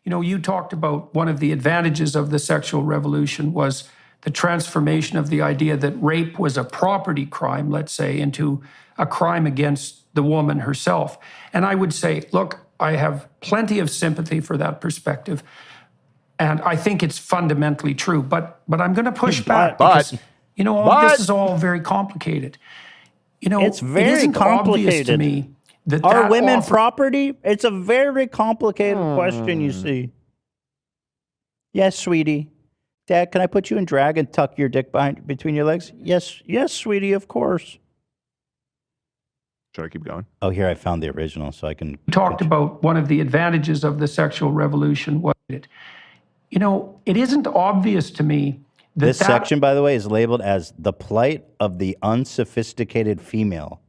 You talked about one of the advantages of the sexual revolution was the transformation of the idea that rape was a property crime, let's say, into a crime against the woman herself. And I would say, look, I have plenty of sympathy for that perspective. And I think it's fundamentally true. But I'm going to push back because, this is all very complicated. It's very it isn't complicated obvious to me that are women property? It's a very complicated question, you see. Yes, sweetie. Dad, can I put you in drag and tuck your dick between your legs? Yes, sweetie, of course. Should I keep going? Oh, here I found the original, so I can... Talked about one of the advantages of the sexual revolution was it. It isn't obvious to me that this section, by the way, is labeled as the plight of the unsophisticated female.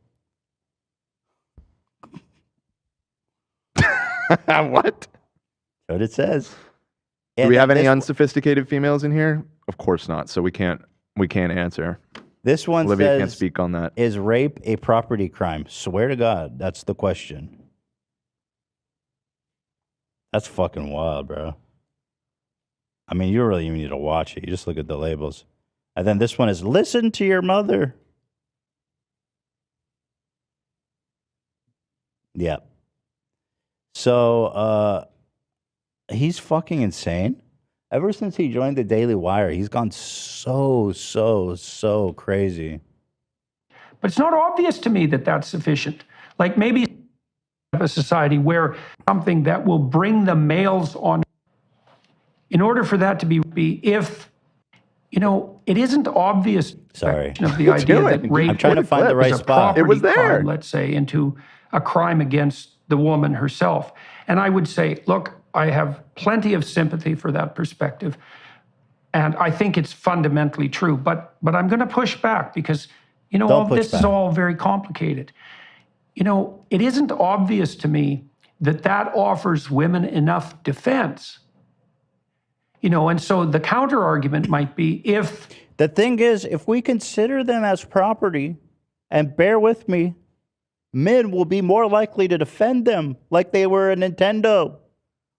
What? That's what it says. Do we have any unsophisticated females in here? Of course not. So we can't answer. This one Olivia says, can't speak on that. Is rape a property crime? Swear to God, that's the question. That's fucking wild, bro. I mean, you really even need to watch it. You just look at the labels. And then this one is, listen to your mother. Yeah. So, he's fucking insane. Ever since he joined the Daily Wire, he's gone so crazy. But it's not obvious to me that that's sufficient. Like maybe a society where something that will bring the males on, in order for that to be if, it isn't obvious. Sorry. Of the idea that rape I'm trying to find the right spot. It was there. Crime, let's say, into a crime against the woman herself. And I would say, look, I have plenty of sympathy for that perspective. And I think it's fundamentally true. But I'm going to push back because, this is all very complicated. It isn't obvious to me that offers women enough defense. And so the counter argument might be if... The thing is, if we consider them as property, and bear with me, men will be more likely to defend them like they were a Nintendo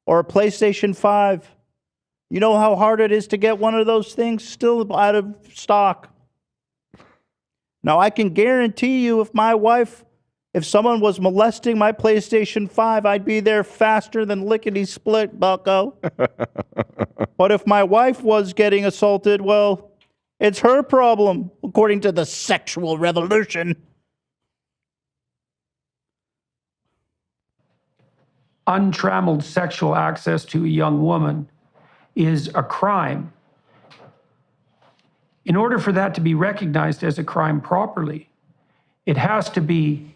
or a PlayStation 5. You know how hard it is to get one of those things still out of stock. Now, I can guarantee you if someone was molesting my PlayStation 5, I'd be there faster than lickety-split, bucko. But if my wife was getting assaulted, well, it's her problem, according to the sexual revolution. Untrammeled sexual access to a young woman is a crime. In order for that to be recognized as a crime properly, it has to be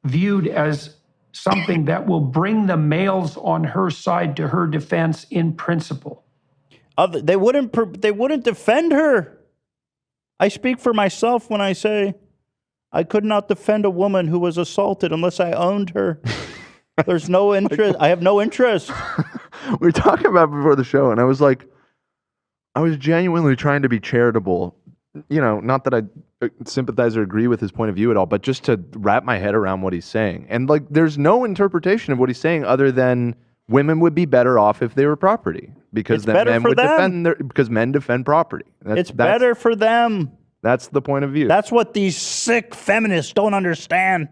viewed as something that will bring the males on her side to her defense in principle. They wouldn't defend her. I speak for myself when I say I could not defend a woman who was assaulted unless I owned her. There's no interest. I have no interest. We were talking about it before the show, and I was like, I was genuinely trying to be charitable. Not that I sympathize or agree with his point of view at all, but just to wrap my head around what he's saying. And there's no interpretation of what he's saying other than women would be better off if they were property because men would because men defend proproperty. It's better for them. That's the point of view. That's what these sick feminists don't understand.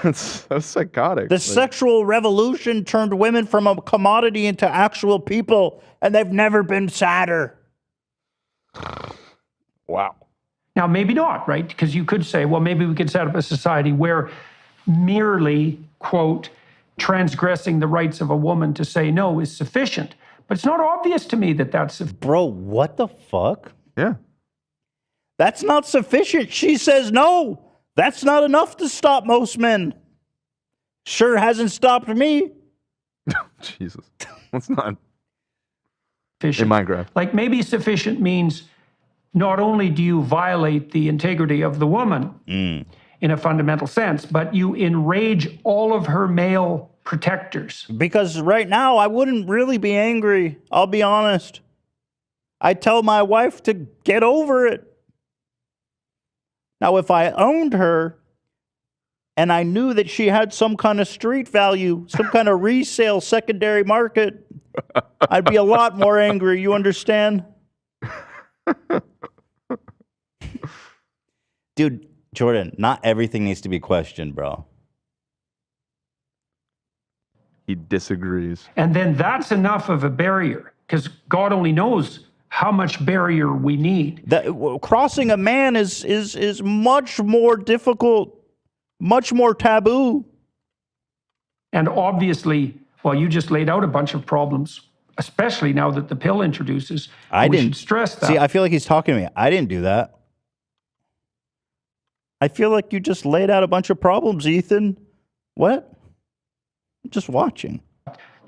It's so psychotic. The sexual revolution turned women from a commodity into actual people, and they've never been sadder. Wow. Now, maybe not, right? Because you could say, well, maybe we could set up a society where merely, quote, transgressing the rights of a woman to say no is sufficient. But it's not obvious to me that that's... Bro, what the fuck? Yeah. That's not sufficient. She says no. That's not enough to stop most men. Sure hasn't stopped me. Jesus. That's not sufficient. In Minecraft. Like maybe sufficient means not only do you violate the integrity of the woman in a fundamental sense, but you enrage all of her male protectors. Because right now I wouldn't really be angry. I'll be honest. I tell my wife to get over it. Now, if I owned her and I knew that she had some kind of street value, some kind of resale secondary market, I'd be a lot more angry. You understand? Dude, Jordan, not everything needs to be questioned, bro. He disagrees. And then that's enough of a barrier, because God only knows how much barrier we need. Crossing a man is much more difficult, much more taboo. And obviously, well, you just laid out a bunch of problems, especially now that the pill introduces. We should stress that. See, I feel like he's talking to me. I didn't do that. I feel like you just laid out a bunch of problems, Ethan. What? I'm just watching.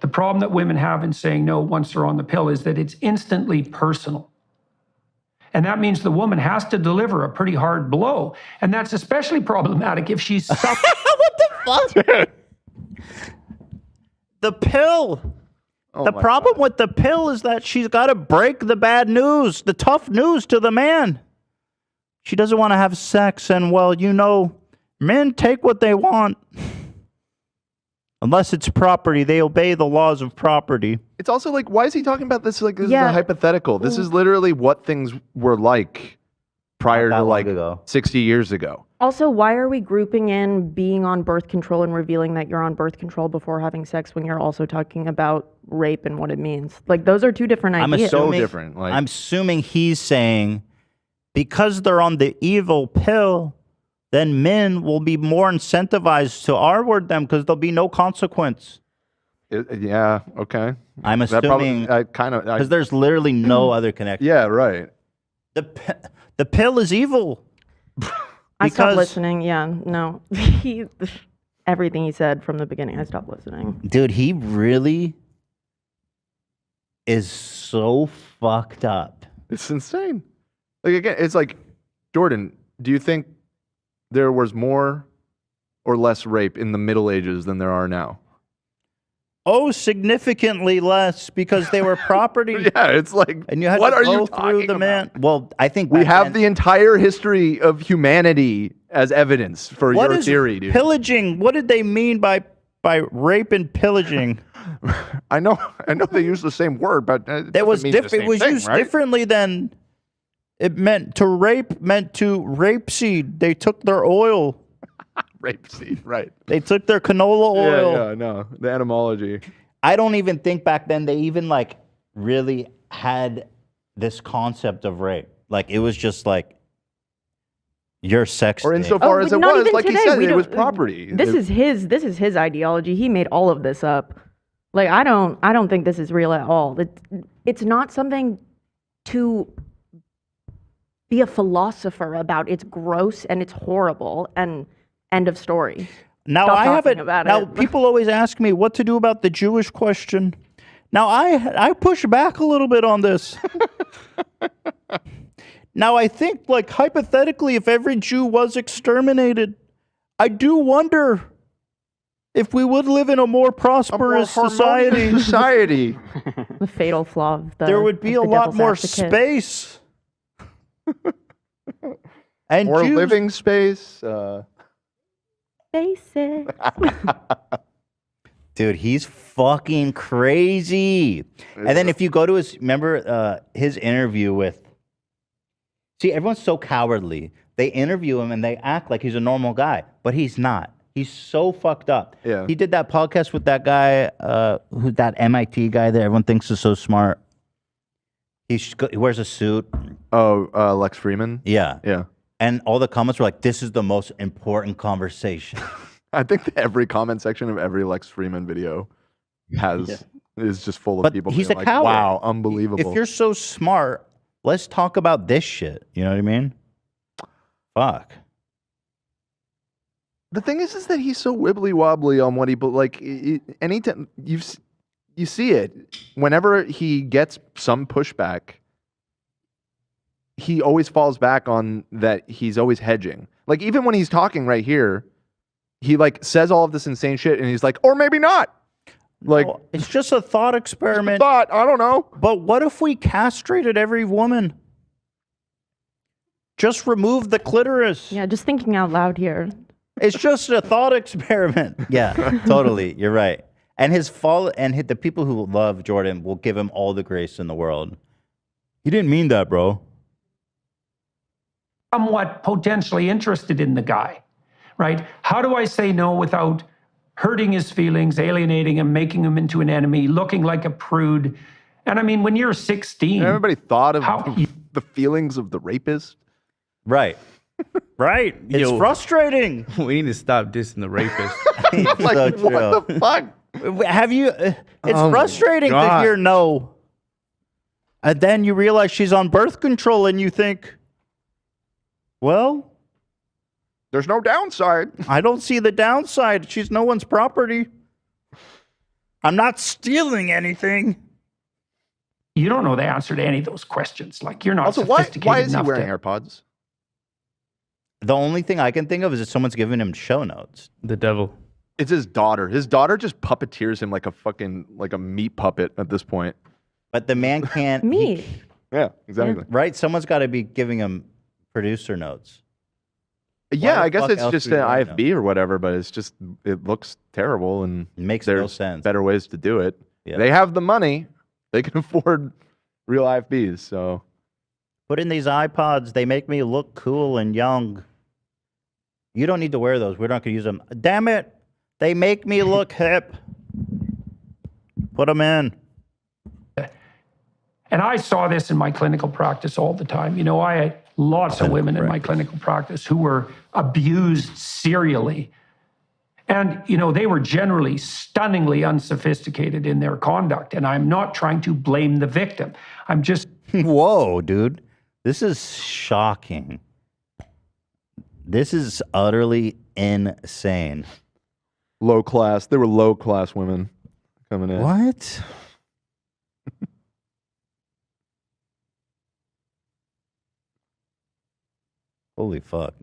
The problem that women have in saying no once they're on the pill is that it's instantly personal. And that means the woman has to deliver a pretty hard blow. And that's especially problematic if she's suffering. What the fuck? The pill. The problem with the pill is that she's got to break the bad news, the tough news to the man. She doesn't want to have sex. And, well, you know, men take what they want. Unless it's property, they obey the laws of property. It's also like, why is he talking about this like this is a hypothetical? This is literally what things were like prior to like 60 years ago. Also, why are we grouping in being on birth control and revealing that you're on birth control before having sex when you're also talking about rape and what it means? Like, those are two different ideas. So different. Like, I'm assuming he's saying because they're on the evil pill, then men will be more incentivized to R-word them because there'll be no consequence. Yeah, okay. I'm assuming because there's literally no other connection. Yeah, right. The pill is evil. I stopped listening. Yeah, no. Everything he said from the beginning, I stopped listening. Dude, he really is so fucked up. It's insane. Like, again, it's like, Jordan, do you think there was more or less rape in the Middle Ages than there are now? Oh, significantly less because they were property. Yeah, it's like, and you had what to are go you through the man. about? Well, I think we have the entire history of humanity as evidence for your theory, dude. Pillaging. What did they mean by rape and pillaging? I know they use the same word, but it was different. It was used differently than it meant to rape. Meant to rapeseed. They took their oil. Rapeseed, right? They took their canola oil. Yeah, no, the etymology. I don't even think back then they even like really had this concept of rape. Like it was just like your sex. Or insofar as it was, like he said, it was property. This is his ideology. He made all of this up. Like I don't think this is real at all. It's not something to be a philosopher about. It's gross and it's horrible and end of story. Now Stop I haven't. about Now it. people always ask me what to do about the Jewish question. Now I push back a little bit on this. Now I think, like hypothetically, if every Jew was exterminated, I do wonder if we would live in a more prosperous society. The fatal flaw of the there would be a lot more space. And more Jews, living space. Basic. Dude, he's fucking crazy. And then if you go to his interview with, see, everyone's so cowardly. They interview him and they act like he's a normal guy, but he's not. He's so fucked up. Yeah. He did that podcast with that guy, who's that MIT guy that everyone thinks is so smart. He wears a suit. Oh, Lex Freeman? Yeah. Yeah. And all the comments were like, this is the most important conversation. I think that every comment section of every Lex Freeman video is just full of people he's being a like, coward. wow, unbelievable. If you're so smart, let's talk about this shit. You know what I mean? Fuck. The thing is that he's so wibbly wobbly on what anytime you see it, whenever he gets some pushback, he always falls back on that he's always hedging. Like even when he's talking right here, he like says all of this insane shit and he's like, or maybe not. Like no, it's just a thought experiment. I don't know. But what if we castrated every woman? Just remove the clitoris. Yeah, just thinking out loud here. It's just a thought experiment. Yeah, totally. You're right. And the people who love Jordan will give him all the grace in the world. He didn't mean that, bro. Somewhat potentially interested in the guy, right? How do I say no without hurting his feelings, alienating him, making him into an enemy, looking like a prude? And I mean, when you're 16, Everybody thought of How- the feelings of the rapist. Right. Right. It's Yo. frustrating. We need to stop dissing the rapist. It's Like, so what true. the fuck? Have you? It's Oh my frustrating to God. hear no, and then you realize she's on birth control, and you think, well, There's no downside. I don't see the downside. She's no one's property. I'm not stealing anything. you don't know the answer to any of those questions. Like, you're not Also, sophisticated why is he enough wearing to. AirPods? The only thing I can think of is that someone's giving him show notes. The devil. It's his daughter. His daughter just puppeteers him like a meat puppet at this point. But the man can't. Me. Yeah, exactly. Right? Someone's got to be giving him producer notes. Yeah, the I guess fuck it's else just would an you want IFB or whatever, but it looks terrible, and It makes no there's sense. better ways to do it. Yeah. They have the money; they can afford real IFBs. So Put in these iPods. They make me look cool and young. You don't need to wear those. We're not going to use them. Damn it. They make me look hip. Put them in. And I saw this in my clinical practice all the time. You know, I had lots of women in my clinical practice who were abused serially. And, you know, they were generally stunningly unsophisticated in their conduct. And I'm not trying to blame the victim. I'm just Whoa, dude. This is shocking. This is utterly insane. low class. They were low class women coming in. What? Holy fuck.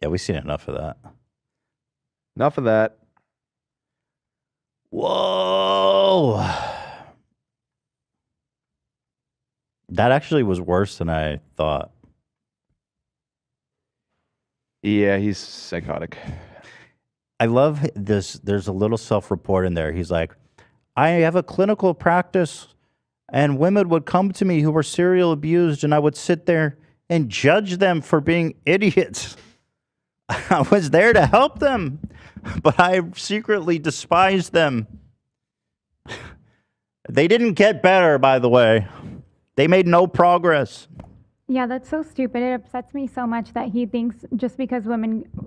Yeah, we've seen enough of that. Enough of that. Whoa. That actually was worse than I thought. Yeah, he's psychotic. I love this. There's a little self-report in there. He's like, I have a clinical practice, and women would come to me who were serial abused, and I would sit there and judge them for being idiots. I was there to help them, but I secretly despised them. They didn't get better, by the way. They made no progress. Yeah, that's so stupid. It upsets me so much that he thinks just because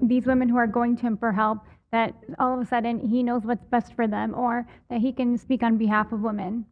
these women who are going to him for help, that all of a sudden he knows what's best for them, or that he can speak on behalf of women.